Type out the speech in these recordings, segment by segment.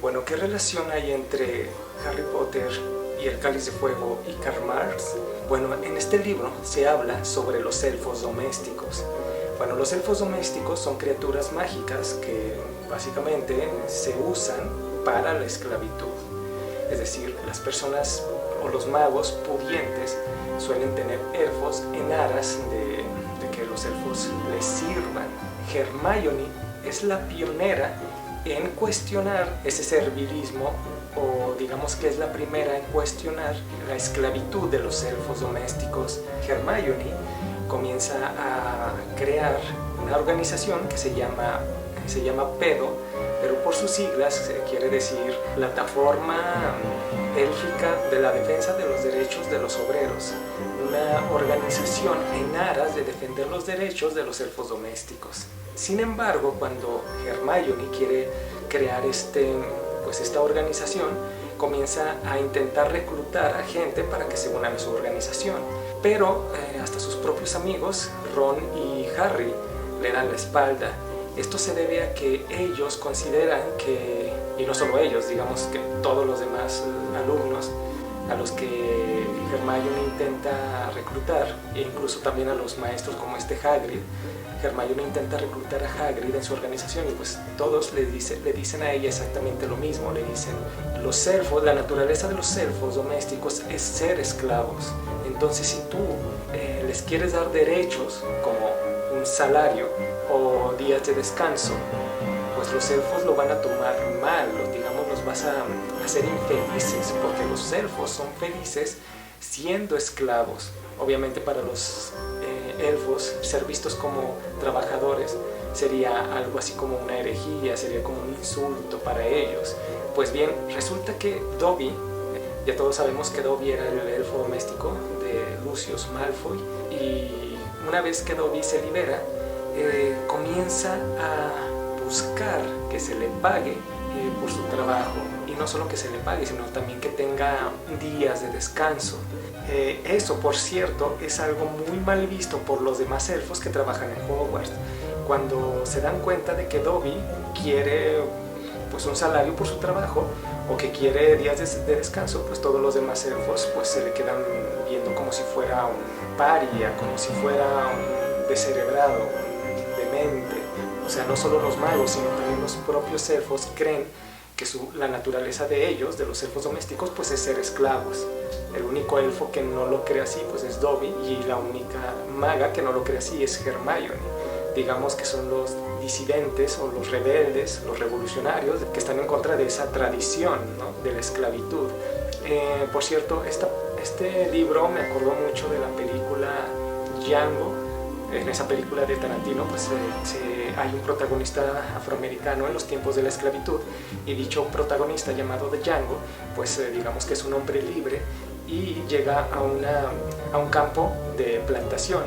Bueno, ¿qué relación hay entre Harry Potter y el Cáliz de Fuego y Karl Marx? Bueno, en este libro se habla sobre los elfos domésticos. Bueno, los elfos domésticos son criaturas mágicas que básicamente se usan para la esclavitud. Es decir, las personas o los magos pudientes suelen tener elfos en aras de que los elfos les sirvan. Hermione es la pionera en cuestionar ese servilismo, o digamos que es la primera en cuestionar la esclavitud de los elfos domésticos. Hermione comienza a crear una organización que se llama PEDO, pero por sus siglas quiere decir Plataforma Élfica de la Defensa de los Derechos de los Obreros, una organización en aras de defender los derechos de los elfos domésticos. Sin embargo, cuando Hermione quiere crear esta organización, comienza a intentar reclutar a gente para que se unan a su organización, pero hasta sus propios amigos, Ron y Harry, le dan la espalda. Esto se debe a que ellos consideran que, y no solo ellos, digamos que todos los demás alumnos a los que Hermione intenta reclutar, e incluso también a los maestros como Hagrid, Hermione intenta reclutar a Hagrid en su organización, y pues todos le dicen a ella exactamente lo mismo. Le dicen: los elfos, la naturaleza de los elfos domésticos es ser esclavos. Entonces, si tú les quieres dar derechos como un salario o días de descanso, pues los elfos lo van a tomar mal, los vas a hacer infelices, porque los elfos son felices siendo esclavos. Obviamente para los elfos ser vistos como trabajadores sería algo así como una herejía, sería como un insulto para ellos. Pues bien, resulta que Dobby, ya todos sabemos que Dobby era el elfo doméstico de Lucius Malfoy, y una vez que Dobby se libera, comienza a buscar que se le pague por su trabajo, y no solo que se le pague, sino también que tenga días de descanso. Eso, por cierto, es algo muy mal visto por los demás elfos que trabajan en Hogwarts. Cuando se dan cuenta de que Dobby quiere pues un salario por su trabajo, o que quiere días de descanso, pues todos los demás elfos pues se le quedan viendo como si fuera un paria, como si fuera un descerebrado, un demente. O sea, no solo los magos, sino también los propios elfos creen que la naturaleza de ellos, de los elfos domésticos, pues es ser esclavos. El único elfo que no lo cree así pues es Dobby, y la única maga que no lo cree así es Hermione. Digamos que son los disidentes o los rebeldes, los revolucionarios que están en contra de esa tradición, ¿no?, de la esclavitud. Por cierto, este libro me acordó mucho de la película Django. En esa película de Tarantino pues hay un protagonista afroamericano en los tiempos de la esclavitud, y dicho protagonista, llamado Django, pues digamos que es un hombre libre, y llega a un campo de plantación,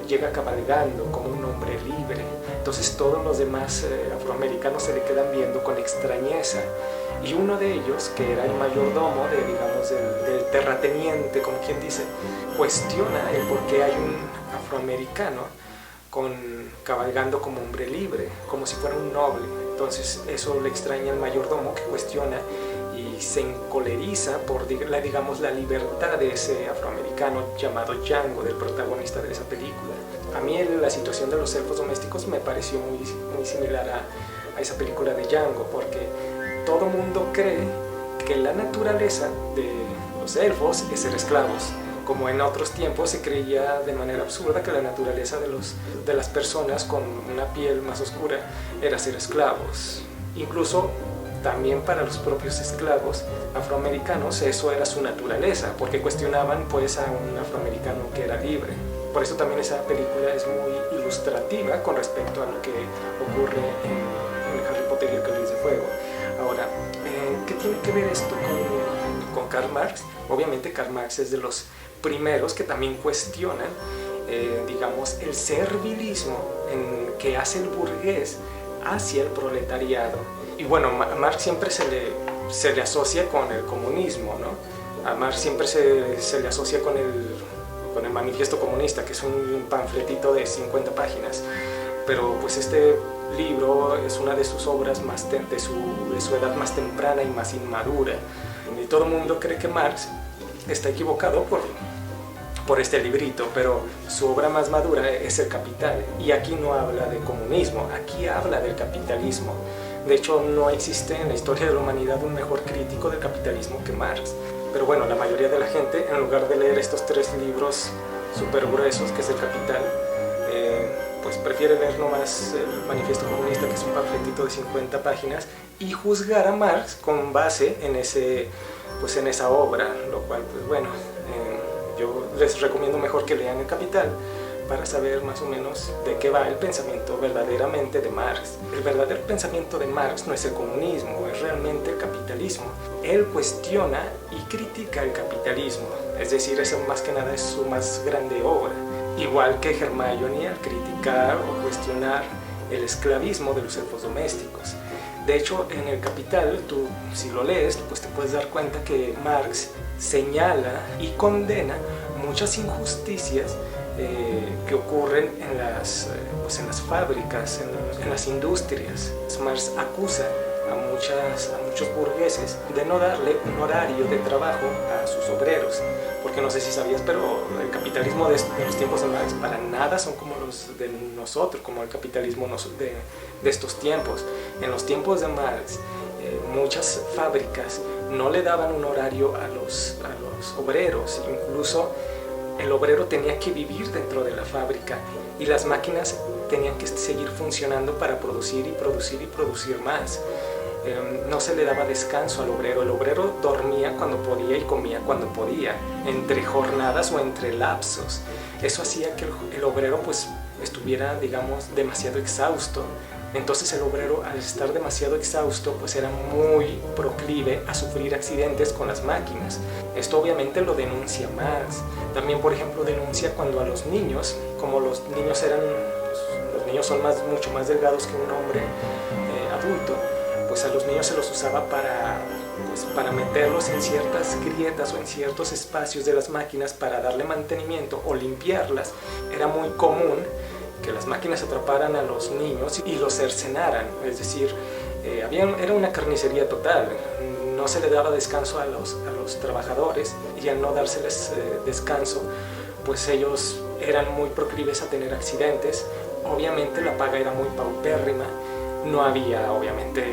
llega cabalgando como un hombre libre. Entonces todos los demás afroamericanos se le quedan viendo con extrañeza, y uno de ellos, que era el mayordomo del terrateniente, como quien dice, cuestiona el por qué hay un afroamericano cabalgando como hombre libre, como si fuera un noble. Entonces eso le extraña al mayordomo, que cuestiona y se encoleriza por la libertad de ese afroamericano llamado Django, del protagonista de esa película. A mí la situación de los elfos domésticos me pareció muy similar a esa película de Django, porque todo mundo cree que la naturaleza de los elfos es ser esclavos, como en otros tiempos se creía de manera absurda que la naturaleza de las personas con una piel más oscura era ser esclavos. Incluso también para los propios esclavos afroamericanos eso era su naturaleza, porque cuestionaban pues a un afroamericano que era libre. Por eso también esa película es muy ilustrativa con respecto a lo que ocurre en Harry Potter y el Cáliz de Fuego. Ahora, ¿qué tiene que ver esto con Karl Marx? Obviamente Karl Marx es de los primeros que también cuestionan, el servilismo que hace el burgués hacia el proletariado. Y bueno, a Marx siempre se le asocia con el comunismo, ¿no? A Marx siempre se le asocia con el manifiesto comunista, que es un panfletito de 50 páginas. Pero pues este libro es una de sus obras de su edad más temprana y más inmadura. Y todo el mundo cree que Marx está equivocado por este librito, pero su obra más madura es El Capital. Y aquí no habla de comunismo, aquí habla del capitalismo. De hecho, no existe en la historia de la humanidad un mejor crítico del capitalismo que Marx. Pero bueno, la mayoría de la gente, en lugar de leer estos 3 libros súper gruesos, que es El Capital, pues prefiere leer nomás el Manifiesto Comunista, que es un panfletito de 50 páginas, y juzgar a Marx con base en esa obra, lo cual, pues bueno, yo les recomiendo mejor que lean El Capital para saber más o menos de qué va el pensamiento verdaderamente de Marx. El verdadero pensamiento de Marx no es el comunismo, es realmente el capitalismo. Él cuestiona y critica el capitalismo, es decir, eso más que nada es su más grande obra. Igual que Hermione al criticar o cuestionar el esclavismo de los elfos domésticos. De hecho, en El Capital, tú si lo lees, pues te puedes dar cuenta que Marx señala y condena muchas injusticias que ocurren en las fábricas, en las industrias. Marx acusa a muchos burgueses de no darle un horario de trabajo a sus obreros, porque no sé si sabías, pero el capitalismo de los tiempos de Marx para nada son como los de nosotros, como el capitalismo de estos tiempos. En los tiempos de Marx, muchas fábricas no le daban un horario a los obreros, incluso el obrero tenía que vivir dentro de la fábrica y las máquinas tenían que seguir funcionando para producir y producir y producir más. No se le daba descanso al obrero. El obrero dormía cuando podía y comía cuando podía, entre jornadas o entre lapsos. Eso hacía que el obrero pues estuviera, digamos, demasiado exhausto. Entonces el obrero, al estar demasiado exhausto, pues era muy proclive a sufrir accidentes con las máquinas. Esto obviamente lo denuncia Marx. También, por ejemplo, denuncia cuando a los niños, como los niños son mucho más delgados que un hombre adulto, pues a los niños se los usaba para meterlos en ciertas grietas o en ciertos espacios de las máquinas para darle mantenimiento o limpiarlas. Era muy común que las máquinas atraparan a los niños y los cercenaran, es decir, era una carnicería total. No se le daba descanso a los trabajadores, y al no dárseles descanso, pues ellos eran muy proclives a tener accidentes. Obviamente la paga era muy paupérrima, no había obviamente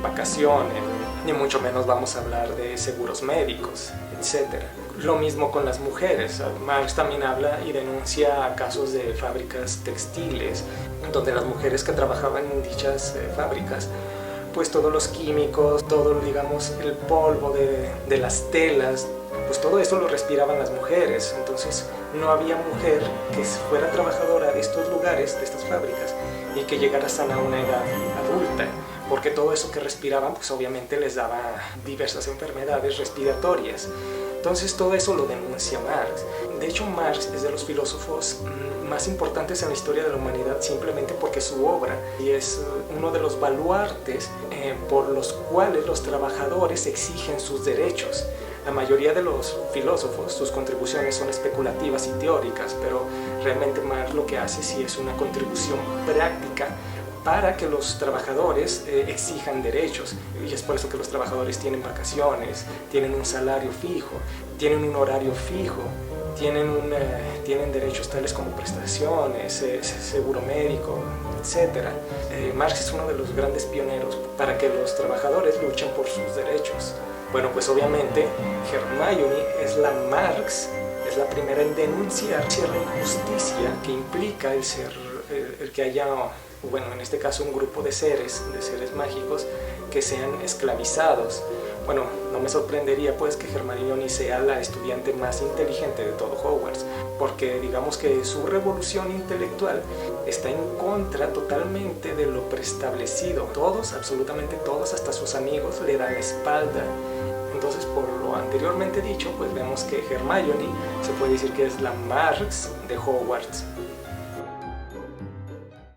vacaciones, ni mucho menos vamos a hablar de seguros médicos, etc. Lo mismo con las mujeres. Marx también habla y denuncia casos de fábricas textiles, donde las mujeres que trabajaban en dichas fábricas, pues todos los químicos, todo, digamos, el polvo de las telas, pues todo eso lo respiraban las mujeres. Entonces no había mujer que fuera trabajadora de estos lugares, de estas fábricas, y que llegara hasta una edad adulta, porque todo eso que respiraban pues obviamente les daba diversas enfermedades respiratorias. Entonces todo eso lo denuncia Marx. De hecho, Marx es de los filósofos más importantes en la historia de la humanidad, simplemente porque su obra y es uno de los baluartes por los cuales los trabajadores exigen sus derechos. La mayoría de los filósofos, sus contribuciones son especulativas y teóricas, pero realmente Marx lo que hace sí es una contribución práctica para que los trabajadores exijan derechos. Y es por eso que los trabajadores tienen vacaciones, tienen un salario fijo, tienen un horario fijo, tienen derechos tales como prestaciones, seguro médico, etc. Marx es uno de los grandes pioneros para que los trabajadores luchen por sus derechos. Bueno, pues obviamente Hermione es la primera en denunciar la injusticia que implica el que haya, bueno, en este caso un grupo de seres mágicos que sean esclavizados. Bueno, no me sorprendería pues que Hermione sea la estudiante más inteligente de todo Hogwarts, porque digamos que su revolución intelectual está en contra totalmente de lo preestablecido. Todos, absolutamente todos, hasta sus amigos, le dan la espalda. Entonces, por lo anteriormente dicho, pues vemos que Hermione se puede decir que es la Marx de Hogwarts.